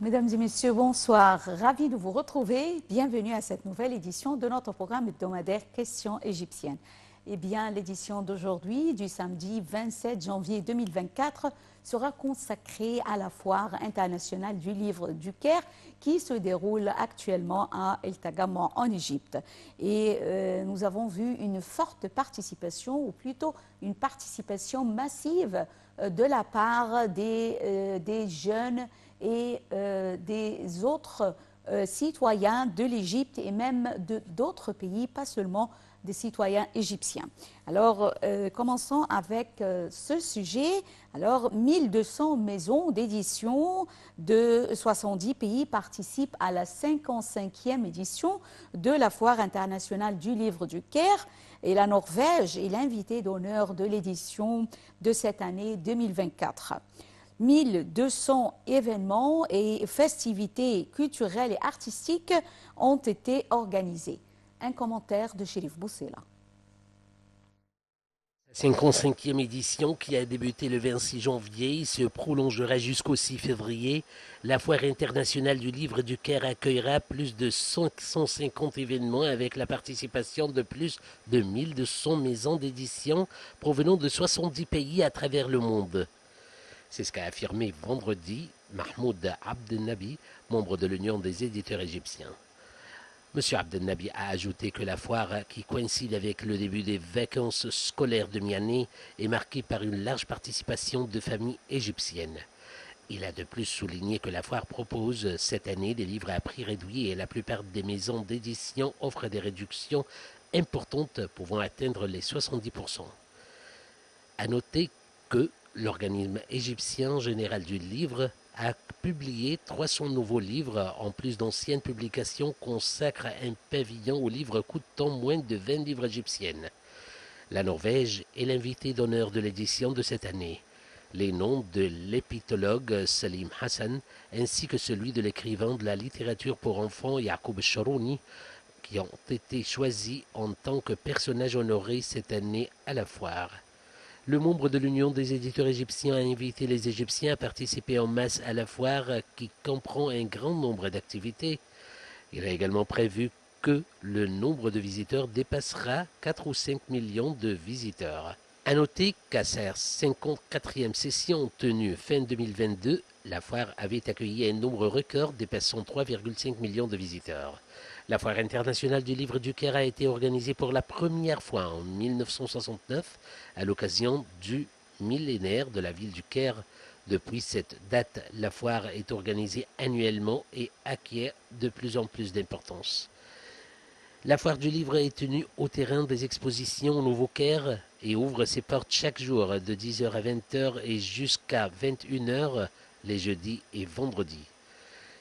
Mesdames et messieurs, bonsoir. Ravi de vous retrouver. Bienvenue à cette nouvelle édition de notre programme hebdomadaire Questions égyptiennes. Eh bien, l'édition d'aujourd'hui, du samedi 27 janvier 2024, sera consacrée à la foire internationale du livre du Caire qui se déroule actuellement à El Tagama en Égypte. Et nous avons vu une forte participation, ou plutôt une participation massive de la part des jeunes et des autres citoyens de l'Égypte et même d'autres pays, pas seulement des citoyens égyptiens. Alors, commençons avec ce sujet. Alors, 1200 maisons d'édition de 70 pays participent à la 55e édition de la Foire internationale du livre du Caire. Et la Norvège est l'invité d'honneur de l'édition de cette année 2024. 1200 événements et festivités culturelles et artistiques ont été organisés. Un commentaire de Chérif Boussela. 55e édition qui a débuté le 26 janvier se prolongera jusqu'au 6 février. La Foire internationale du livre du Caire accueillera plus de 550 événements avec la participation de plus de 1200 maisons d'édition provenant de 70 pays à travers le monde. C'est ce qu'a affirmé vendredi Mahmoud Abdelnabi, membre de l'Union des éditeurs égyptiens. M. Abdelnabi a ajouté que la foire, qui coïncide avec le début des vacances scolaires de mi-année, est marquée par une large participation de familles égyptiennes. Il a de plus souligné que la foire propose cette année des livres à prix réduit et la plupart des maisons d'édition offrent des réductions importantes pouvant atteindre les 70%. À noter que l'organisme égyptien général du livre a publié 300 nouveaux livres, en plus d'anciennes publications consacrent un pavillon aux livres coûtant moins de 20 livres égyptiennes. La Norvège est l'invité d'honneur de l'édition de cette année. Les noms de l'épitologue Salim Hassan ainsi que celui de l'écrivain de la littérature pour enfants Yacoub Sharouni qui ont été choisis en tant que personnages honorés cette année à la foire. Le membre de l'Union des éditeurs égyptiens a invité les Égyptiens à participer en masse à la foire qui comprend un grand nombre d'activités. Il a également prévu que le nombre de visiteurs dépassera 4 ou 5 millions de visiteurs. A noter qu'à sa 54e session tenue fin 2022, la foire avait accueilli un nombre record dépassant 3,5 millions de visiteurs. La Foire internationale du livre du Caire a été organisée pour la première fois en 1969 à l'occasion du millénaire de la ville du Caire. Depuis cette date, la foire est organisée annuellement et acquiert de plus en plus d'importance. La foire du livre est tenue au terrain des expositions au Nouveau-Caire et ouvre ses portes chaque jour de 10h à 20h et jusqu'à 21h les jeudis et vendredis.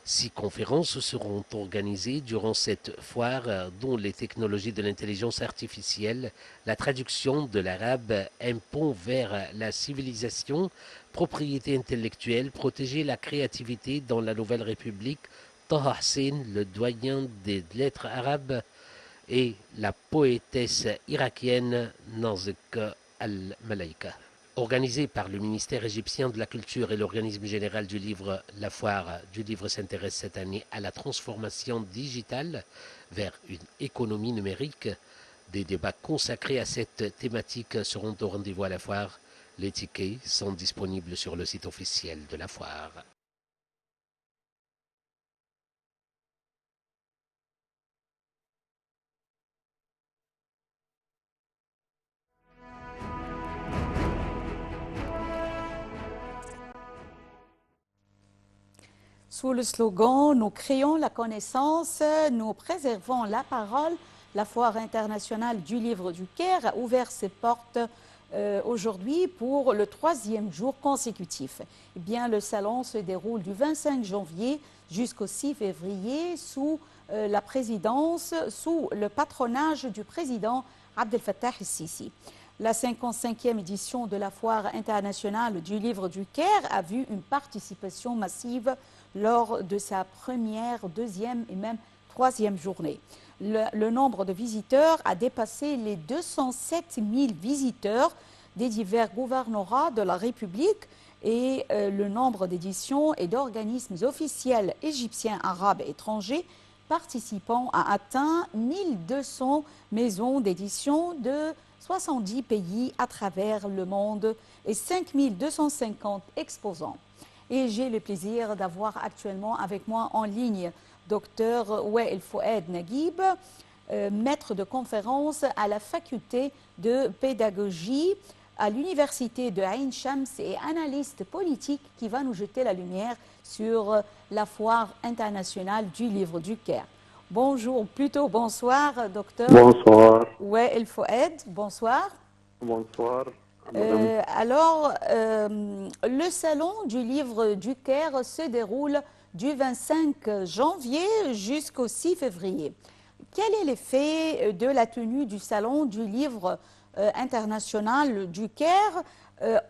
6 conférences seront organisées durant cette foire, dont les technologies de l'intelligence artificielle, la traduction de l'arabe, un pont vers la civilisation, propriété intellectuelle, protéger la créativité dans la Nouvelle République, Taha Hussein, le doyen des lettres arabes, et la poétesse irakienne Nazik al-Malaika. Organisée par le ministère égyptien de la Culture et l'organisme général du livre, la foire du livre s'intéresse cette année à la transformation digitale vers une économie numérique. Des débats consacrés à cette thématique seront au rendez-vous à la foire. Les tickets sont disponibles sur le site officiel de la foire. Sous le slogan « Nous créons la connaissance, nous préservons la parole », la Foire internationale du livre du Caire a ouvert ses portes aujourd'hui pour le 3e jour consécutif. Eh bien, le salon se déroule du 25 janvier jusqu'au 6 février sous la présidence, sous le patronage du président Abdel Fattah el-Sisi. La 55e édition de la Foire internationale du livre du Caire a vu une participation massive lors de sa première, deuxième et même troisième journée. Le nombre de visiteurs a dépassé les 207 000 visiteurs des divers gouvernorats de la République et le nombre d'éditions et d'organismes officiels égyptiens, arabes et étrangers participants a atteint 1200 maisons d'édition de 70 pays à travers le monde et 5250 exposants. Et j'ai le plaisir d'avoir actuellement avec moi en ligne Dr Wael Fouad Naguib, maître de conférence à la faculté de pédagogie à l'université de Ain Shams et analyste politique qui va nous jeter la lumière sur la foire internationale du livre du Caire. Bonjour, plutôt bonsoir, docteur. Bonsoir. Wael Fouad, bonsoir. Bonsoir. Le salon du livre du Caire se déroule du 25 janvier jusqu'au 6 février. Quel est l'effet de la tenue du salon du livre international du Caire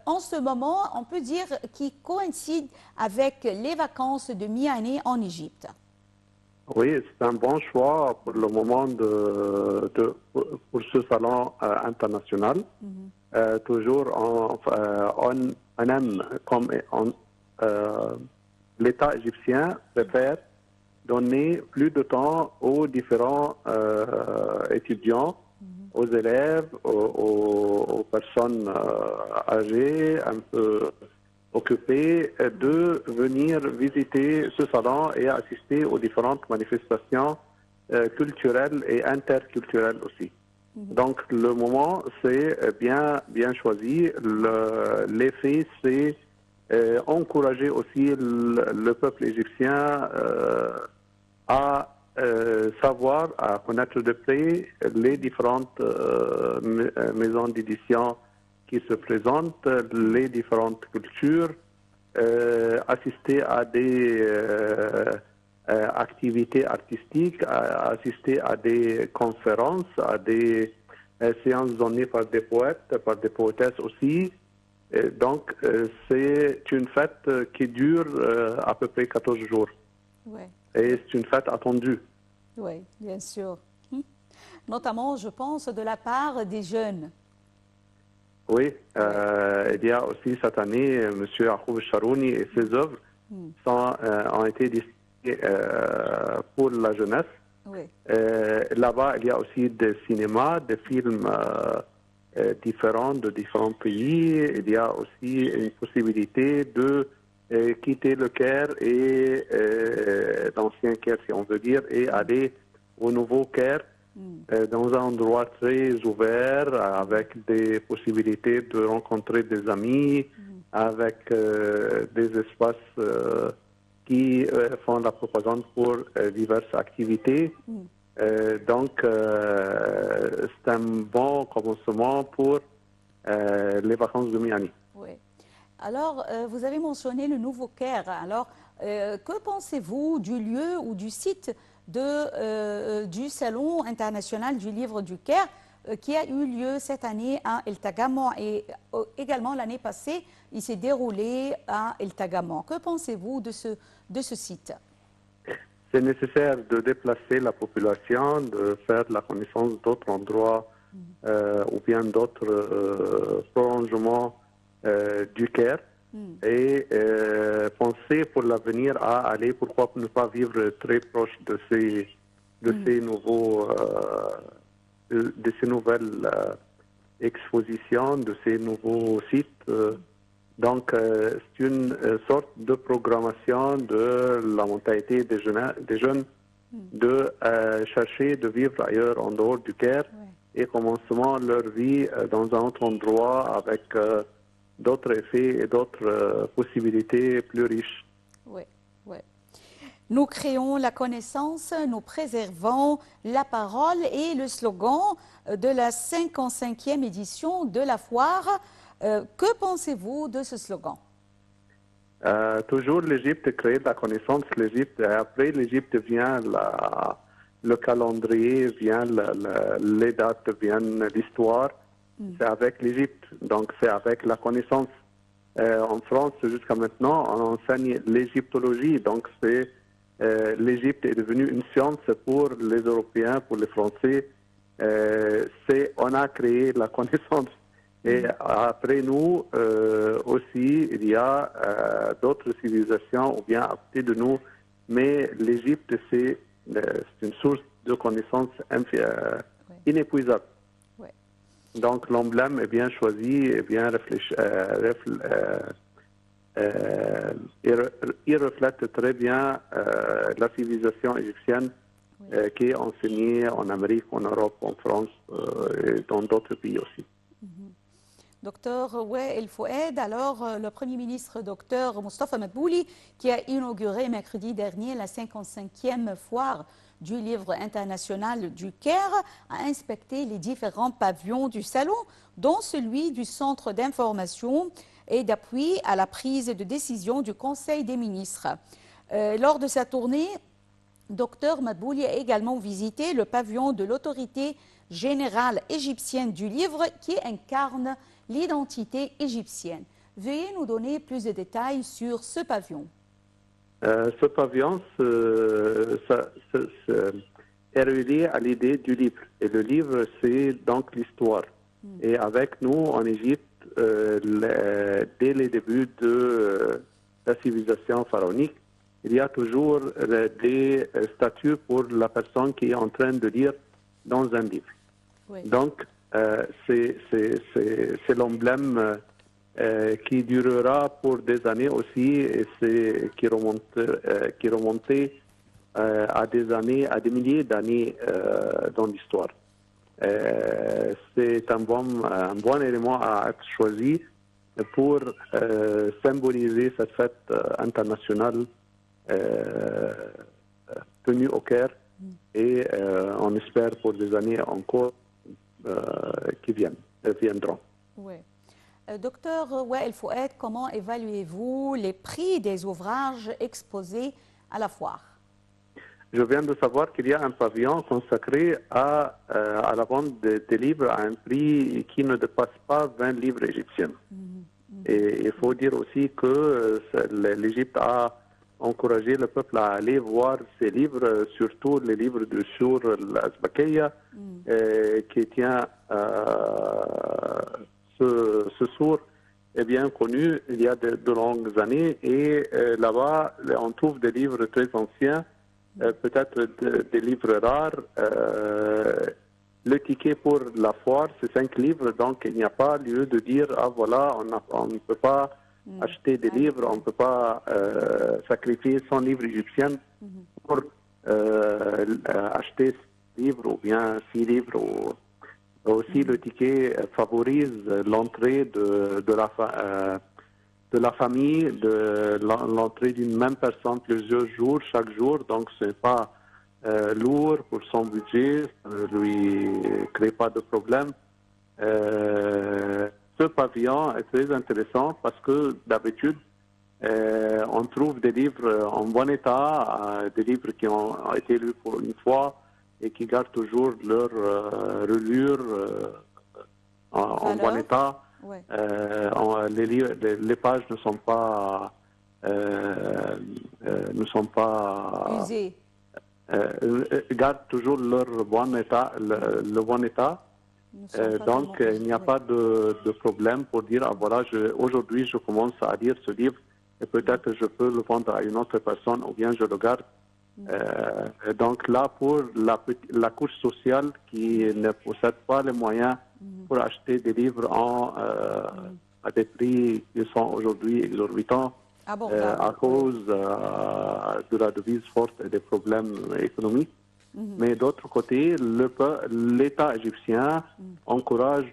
en ce moment, on peut dire, qui coïncide avec les vacances de mi-année en Égypte? Oui, c'est un bon choix pour le moment pour ce salon international. Toujours, on aime, comme l'État égyptien préfère donner plus de temps aux différents étudiants, aux élèves, aux personnes âgées, un peu occupées, de venir visiter ce salon et assister aux différentes manifestations culturelles et interculturelles aussi. Donc le moment, c'est bien choisi. L'effet, c'est encourager aussi le peuple égyptien à savoir, à connaître de près les différentes maisons d'édition qui se présentent, les différentes cultures, assister à des activités artistiques, assister à des conférences, à des séances données par des poètes, par des poétesses aussi. Donc, c'est une fête qui dure à peu près 14 jours. Ouais. Et c'est une fête attendue. Oui, bien sûr. Notamment, je pense, de la part des jeunes. Oui, il y a aussi cette année, M. Yacoub Charouni et ses œuvres ont été distribuées pour la jeunesse. Oui. Là-bas, il y a aussi des cinémas, des films différents de différents pays. Il y a aussi une possibilité de quitter le Caire et l'ancien Caire, si on veut dire, et aller au nouveau Caire. Dans un endroit très ouvert, avec des possibilités de rencontrer des amis, avec des espaces qui font la propagande pour diverses activités. Donc, c'est un bon commencement pour les vacances de mi-année. Oui. Alors, vous avez mentionné le nouveau Caire. Alors, que pensez-vous du lieu ou du site du Salon international du livre du Caire qui a eu lieu cette année à El Tagaman et également l'année passée, il s'est déroulé à El Tagaman. Que pensez-vous de ce site? C'est nécessaire de déplacer la population, de faire la connaissance d'autres endroits ou bien d'autres prolongements du Caire. Et penser pour l'avenir à aller, pourquoi ne pas vivre très proche de ces nouvelles expositions, de ces nouveaux sites. Donc, c'est une sorte de programmation de la mentalité des jeunes de chercher de vivre ailleurs en dehors du Caire et commencement leur vie dans un autre endroit avec d'autres effets et d'autres possibilités plus riches. Oui, oui. Nous créons la connaissance, nous préservons la parole et le slogan de la 55e édition de la foire. Que pensez-vous de ce slogan? Toujours l'Égypte crée la connaissance. Après l'Égypte vient le calendrier, vient les dates, vient l'histoire. C'est avec l'Égypte, donc c'est avec la connaissance. En France, jusqu'à maintenant, on enseigne l'égyptologie, donc l'Égypte est devenue une science pour les Européens, pour les Français. On a créé la connaissance Et après nous, aussi, il y a d'autres civilisations, ou bien à côté de nous, mais l'Égypte, c'est une source de connaissances inépuisable. Ouais. Donc l'emblème est bien choisi, est bien réfléchi, il reflète très bien la civilisation égyptienne qui est enseignée en Amérique, en Europe, en France et dans d'autres pays aussi. Docteur El Foued, alors le Premier ministre Docteur Moustapha Madbouli, qui a inauguré mercredi dernier la 55e foire du livre international du Caire, a inspecté les différents pavillons du salon, dont celui du Centre d'information et d'appui à la prise de décision du Conseil des ministres. Lors de sa tournée, Dr Madbouli a également visité le pavillon de l'autorité générale égyptienne du livre qui incarne l'identité égyptienne. Veuillez nous donner plus de détails sur ce pavillon. Ce pavillon est relié à l'idée du livre. Et le livre, c'est donc l'histoire. Et avec nous, en Égypte, dès les débuts de la civilisation pharaonique, il y a toujours des statuts pour la personne qui est en train de lire dans un livre. Oui. Donc, c'est l'emblème qui durera pour des années aussi et qui remontait à des années, à des milliers d'années dans l'histoire. C'est un bon élément à être choisi pour symboliser cette fête internationale tenue au Caire et on espère pour des années encore qui viendront. Oui. Docteur El Foued, comment évaluez-vous les prix des ouvrages exposés à la foire? Je viens de savoir qu'il y a un pavillon consacré à la vente des livres à un prix qui ne dépasse pas 20 livres égyptiens. Et il faut dire aussi que l'Égypte a encouragé le peuple à aller voir ces livres, surtout les livres de Sur l'Azbakeya, qui tient ce sourd est bien connu il y a de longues années. Et là-bas, on trouve des livres très anciens, peut-être des livres rares. Le ticket pour la foire, c'est 5 livres, donc il n'y a pas lieu de dire « Ah voilà, on ne peut pas acheter des livres, on ne peut pas sacrifier 100 livres égyptiens pour acheter 6 livres ou bien 6 livres. » Aussi, le ticket favorise l'entrée de la famille, de l'entrée d'une même personne plusieurs jours, chaque jour. Donc, ce n'est pas lourd pour son budget, ça ne lui crée pas de problème. Ce pavillon est très intéressant parce que d'habitude, on trouve des livres en bon état, des livres qui ont été lus pour une fois et qui gardent toujours leur reliure en bon état. Oui. Les pages ne sont pas usées. Gardent toujours leur bon état, le bon état. Donc, il n'y a pas de problème pour dire, ah, voilà, aujourd'hui, je commence à lire ce livre et peut-être je peux le vendre à une autre personne ou bien je le garde. Donc là, pour la couche sociale qui ne possède pas les moyens pour acheter des livres à des prix qui sont aujourd'hui exorbitants à cause de la devise forte et des problèmes économiques. Mais d'autre côté, l'État égyptien encourage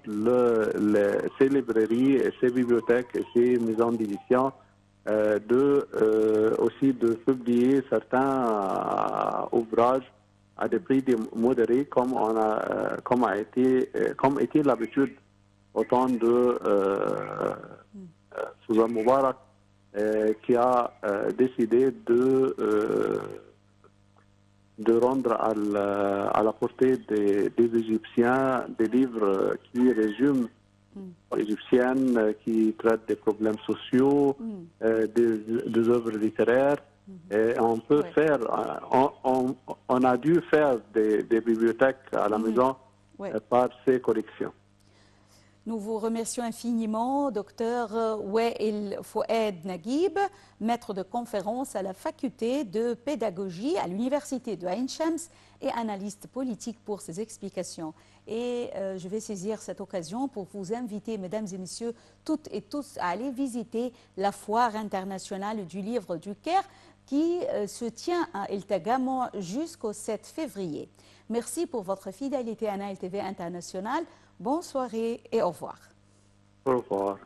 ses librairies et ses bibliothèques et ses maisons d'édition aussi de publier certains ouvrages à des prix modérés comme était l'habitude au temps de Sousan Moubarak qui a décidé de rendre à la portée des Égyptiens des livres qui résument égyptiennes, qui traitent des problèmes sociaux, des œuvres littéraires. Et on peut faire, on a dû faire des bibliothèques à la maison par ces collections. Nous vous remercions infiniment, docteur Wael Fouad Naguib, maître de conférence à la faculté de pédagogie à l'université de Ain Shams et analyste politique pour ses explications. Et je vais saisir cette occasion pour vous inviter, mesdames et messieurs, toutes et tous, à aller visiter la foire internationale du livre du Caire qui se tient à El Tagamo jusqu'au 7 février. Merci pour votre fidélité à Nile TV International. Bonne soirée et au revoir. Au revoir.